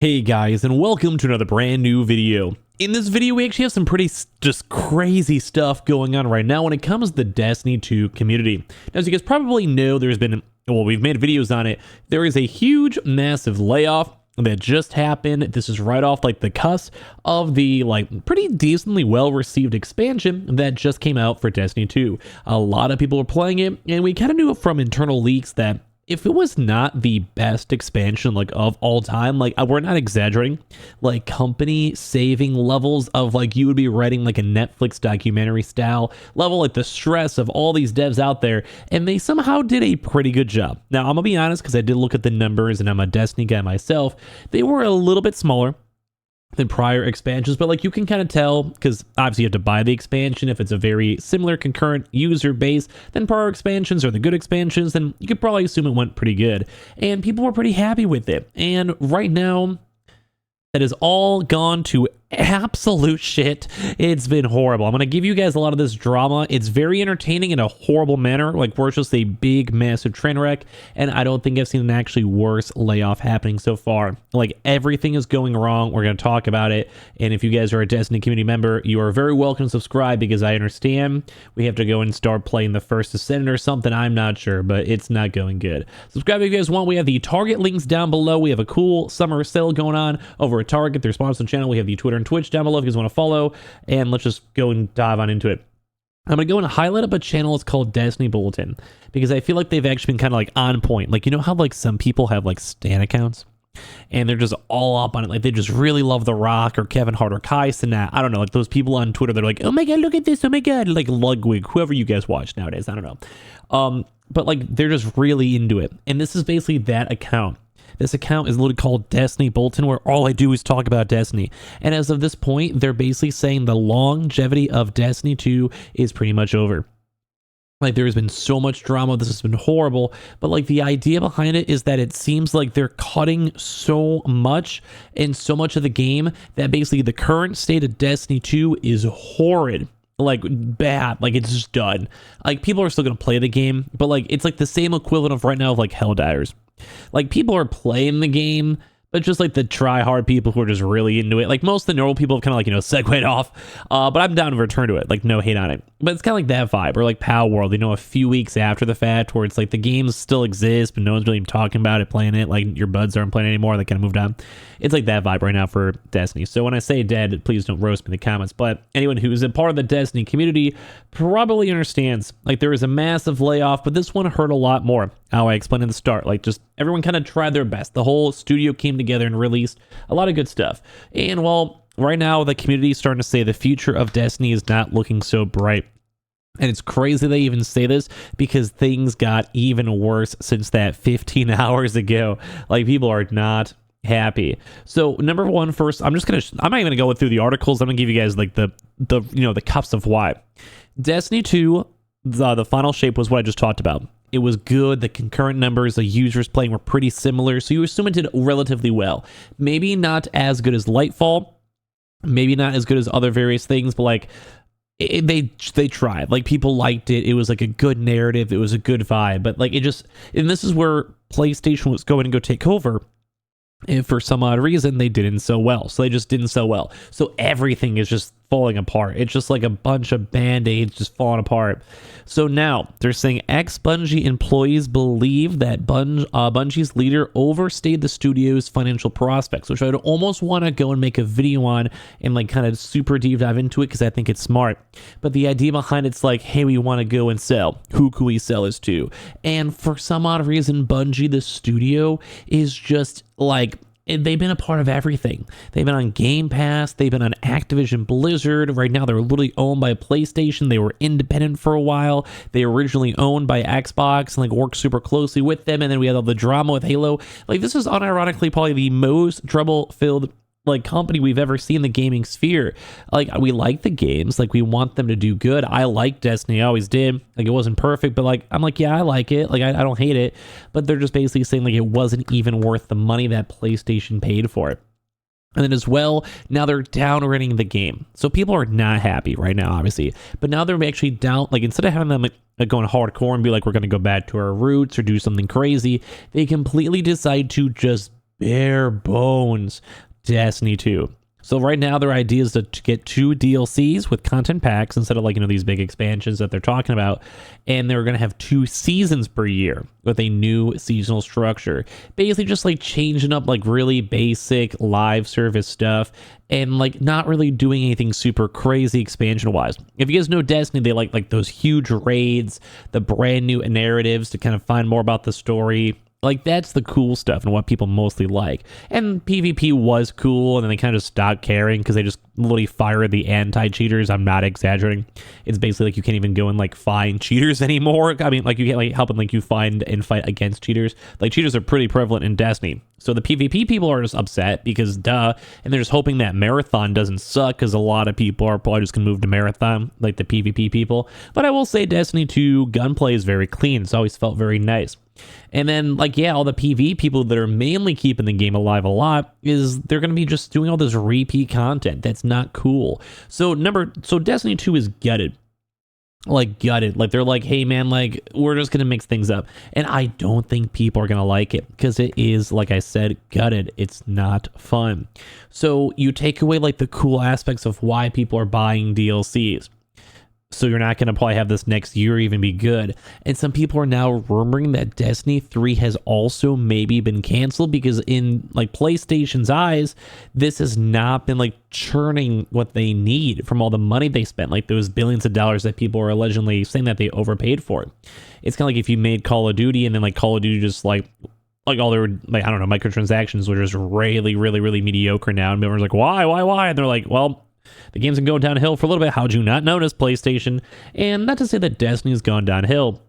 Hey guys, and welcome to another brand new video. In this video, we actually have some pretty just crazy stuff going on right now when it comes to the Destiny 2 community. Now, as you guys probably know, we've made videos on it. There is a huge, massive layoff that just happened. This is right off the cusp of the pretty decently well-received expansion that just came out for Destiny 2. A lot of people are playing it, and we kind of knew from internal leaks that if it was not the best expansion of all time, we're not exaggerating, company saving levels of you would be writing a Netflix documentary style level, the stress of all these devs out there, and they somehow did a pretty good job. Now, I'm gonna be honest, because I did look at the numbers and I'm a Destiny guy myself. They were a little bit smaller than prior expansions, but you can kind of tell, because obviously you have to buy the expansion. If it's a very similar concurrent user base than prior expansions or the good expansions, then you could probably assume it went pretty good, and people were pretty happy with it. And right now, that has all gone to absolute shit. It's been horrible. I'm going to give you guys a lot of this drama. It's very entertaining in a horrible manner, where it's just a big, massive train wreck, and I don't think I've seen an actually worse layoff happening so far. Everything is going wrong. We're going to talk about it, and if you guys are a Destiny community member, you are very welcome to subscribe, because I understand we have to go and start playing the First Ascendant or something. I'm not sure, but it's not going good. Subscribe if you guys want. We have the Target links down below. We have a cool summer sale going on over at Target. They're sponsoring the channel. We have the Twitter and Twitch down below if you guys want to follow, and let's just go and dive on into it. I'm going to go and highlight up a channel. It's called Destiny Bulletin, because I feel like they've actually been kind of on point. You know how some people have Stan accounts and they're just all up on it, they just really love The Rock or Kevin Hart or Kai Cenat. I don't know, those people on Twitter, they're oh my god, look at this, oh my god, Ludwig, whoever you guys watch nowadays, I don't know, but they're just really into it, and this is basically that account. This account is literally called Destiny Bulletin, where all I do is talk about Destiny. And as of this point, they're basically saying the longevity of Destiny 2 is pretty much over. There's been so much drama. This has been horrible. But the idea behind it is that it seems like they're cutting so much and so much of the game that basically the current state of Destiny 2 is horrid. Bad. It's just done. People are still going to play the game, but it's the same equivalent of right now of Helldivers. People are playing the game, but just the try-hard people who are just really into it. Most of the normal people have kind of segued off, but I'm down to return to it. No hate on it. But it's kind of that vibe. Or Pow World, a few weeks after the fact, where it's the games still exist, but no one's really talking about it, playing it. Your buds aren't playing it anymore. They kind of moved on. It's that vibe right now for Destiny. So when I say dead, please don't roast me in the comments. But anyone who's a part of the Destiny community probably understands. There was a massive layoff, but this one hurt a lot more. How I explained in the start. Just everyone kind of tried their best. The whole studio came together and released a lot of good stuff. And well, right now the community is starting to say the future of Destiny is not looking so bright. And it's crazy they even say this, because things got even worse since that 15 hours ago. People are not happy. So number one, first, I'm not even gonna go through the articles. I'm gonna give you guys the cups of why. Destiny 2, the final shape was what I just talked about. It was good. The concurrent numbers, the users playing were pretty similar, so you assume it did relatively well. Maybe not as good as Lightfall, maybe not as good as other various things, but they tried. People liked it. It was a good narrative. It was a good vibe, but and this is where PlayStation was going to go take over. And for some odd reason, they didn't sell well. So they just didn't sell well. So everything is just falling apart. It's just a bunch of band-aids just falling apart. So now they're saying ex-Bungie employees believe that Bungie's leader overstayed the studio's financial prospects, which I'd almost want to go and make a video on and kind of super deep dive into it, because I think it's smart. But the idea behind it's hey, we want to go and sell. Who can we sell this to? And for some odd reason, Bungie, the studio, is just they've been a part of everything. They've been on Game Pass. They've been on Activision Blizzard. Right now, they're literally owned by PlayStation. They were independent for a while. They were originally owned by Xbox and worked super closely with them. And then we had all the drama with Halo. This is unironically probably the most trouble-filled company we've ever seen in the gaming sphere. We like the games, we want them to do good. I like Destiny, I always did. It wasn't perfect, but I'm yeah, I like it. I don't hate it, but they're just basically saying it wasn't even worth the money that PlayStation paid for it. And then as well, now they're downgrading the game. So people are not happy right now, obviously. But now they're actually down, instead of having them going hardcore and be we're going to go back to our roots or do something crazy, they completely decide to just bare bones Destiny 2. So right now their idea is to get 2 DLCs with content packs instead of like, these big expansions that they're talking about. And they're going to have 2 seasons per year with a new seasonal structure. Basically just like changing up like really basic live service stuff and like not really doing anything super crazy expansion wise. If you guys know Destiny, they like those huge raids, the brand new narratives to kind of find more about the story. Like, that's the cool stuff and what people mostly like. And PvP was cool, and then they kind of just stopped caring because they just literally fired the anti-cheaters. I'm not exaggerating. It's basically like you can't even go and like find cheaters anymore. I mean, like you can't like help and like you find and fight against cheaters. Like, cheaters are pretty prevalent in Destiny. So the PvP people are just upset because duh, and they're just hoping that Marathon doesn't suck because a lot of people are probably just gonna move to Marathon, like the PvP people. But I will say Destiny 2 gunplay is very clean. It's always felt very nice. And then, like, yeah, all the PvE people that are mainly keeping the game alive a lot is they're going to be just doing all this repeat content. That's not cool. So Destiny 2 is gutted. Like, gutted. Like, they're like, hey, man, like, we're just going to mix things up. And I don't think people are going to like it because it is, like I said, gutted. It's not fun. So you take away, like, the cool aspects of why people are buying DLCs. So you're not going to probably have this next year even be good. And some people are now rumoring that Destiny 3 has also maybe been canceled because in like PlayStation's eyes, this has not been like churning what they need from all the money they spent, like those billions of dollars that people are allegedly saying that they overpaid for it. It's kind of like if you made Call of Duty and then like Call of Duty just like all their, like, I don't know, microtransactions were just really, really, really mediocre now. And everyone's like, why? And they're like, well, the game's been going downhill for a little bit. How'd you not notice, PlayStation? And not to say that Destiny's gone downhill,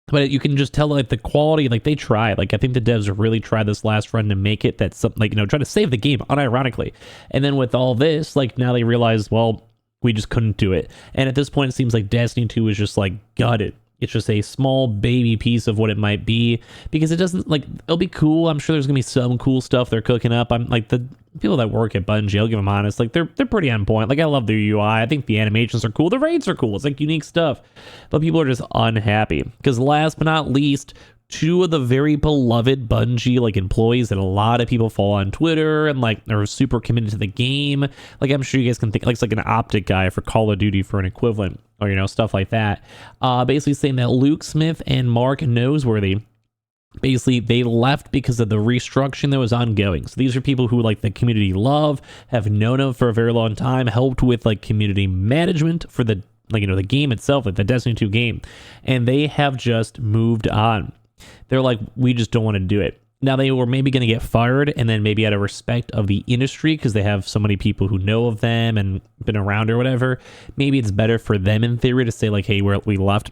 but you can just tell like the quality, like they tried. Like I think the devs really tried this last run to make it that something like, try to save the game unironically. And then with all this, like now they realize, well, we just couldn't do it. And at this point, it seems like Destiny 2 is just like gutted. It's just a small baby piece of what it might be because it doesn't like, it'll be cool. I'm sure there's gonna be some cool stuff they're cooking up. I'm like the people that work at Bungie, I'll give them honest, like they're pretty on point. Like I love their UI. I think the animations are cool. The raids are cool. It's like unique stuff, but people are just unhappy because last but not least, 2 of the very beloved Bungie like employees that a lot of people follow on Twitter and like are super committed to the game. Like I'm sure you guys can think like it's like an optic guy for Call of Duty for an equivalent or stuff like that. Basically saying that Luke Smith and Mark Noseworthy, basically they left because of the restructuring that was ongoing. So these are people who like the community love, have known them for a very long time, helped with like community management for the the game itself, like the Destiny 2 game, and they have just moved on. They're like, we just don't want to do it. Now they were maybe going to get fired and then maybe out of respect of the industry because they have so many people who know of them and been around or whatever. Maybe it's better for them in theory to say like, hey, we left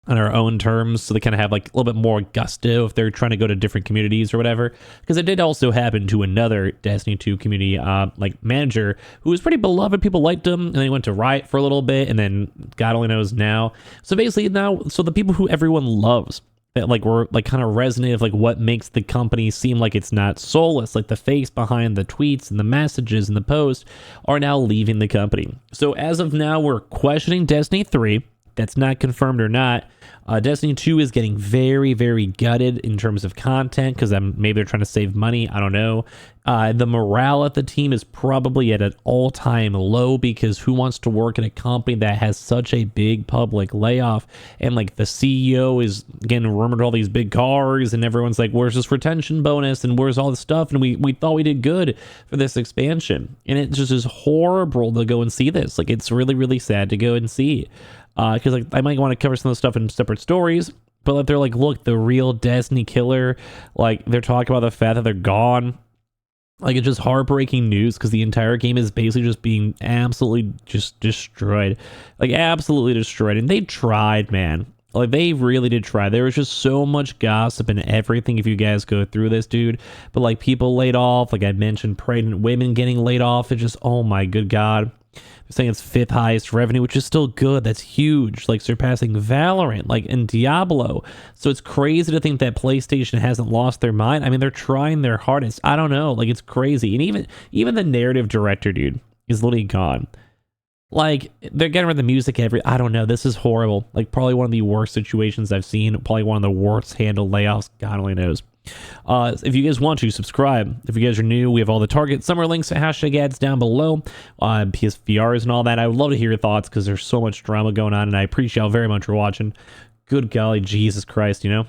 on our own terms, so they kind of have like a little bit more gusto if they're trying to go to different communities or whatever. Because it did also happen to another Destiny 2 community like manager who was pretty beloved. People liked him, and then he went to Riot for a little bit, and then God only knows now. So basically now, so the people who everyone loves that like were like kind of resonant of like what makes the company seem like it's not soulless, like the face behind the tweets and the messages and the posts, are now leaving the company. So as of now, we're questioning Destiny 3. That's not confirmed or not. Destiny 2 is getting very, very gutted in terms of content because maybe they're trying to save money. I don't know. The morale at the team is probably at an all-time low because who wants to work in a company that has such a big public layoff? And like the CEO is getting rumored all these big cars, and everyone's like, "Where's this retention bonus? And where's all this stuff?" And we thought we did good for this expansion, and it just is horrible to go and see this. Like it's really, really sad to go and see. Because like I might want to cover some of the stuff in separate stories, but like, they're like, look, the real Destiny killer, like they're talking about the fact that they're gone. Like it's just heartbreaking news because the entire game is basically just being absolutely just destroyed, like absolutely destroyed. And they tried, man. Like they really did try. There was just so much gossip and everything if you guys go through this, dude. But like people laid off, like I mentioned, pregnant women getting laid off. It just, oh my good God. They're saying it's 5th highest revenue, which is still good. That's huge, like surpassing Valorant, like in Diablo. So it's crazy to think that PlayStation hasn't lost their mind. I mean, they're trying their hardest. I don't know, like it's crazy. And even the narrative director, dude, is literally gone. Like they're getting rid of the music I don't know. This is horrible. Like probably one of the worst situations I've seen. Probably one of the worst handled layoffs. God only knows. If you guys want to subscribe, if you guys are new, we have all the Target summer links, hashtag ads down below, PSVRs and all that. I would love to hear your thoughts because there's so much drama going on, and I appreciate y'all very much for watching. Good golly, Jesus Christ, you know?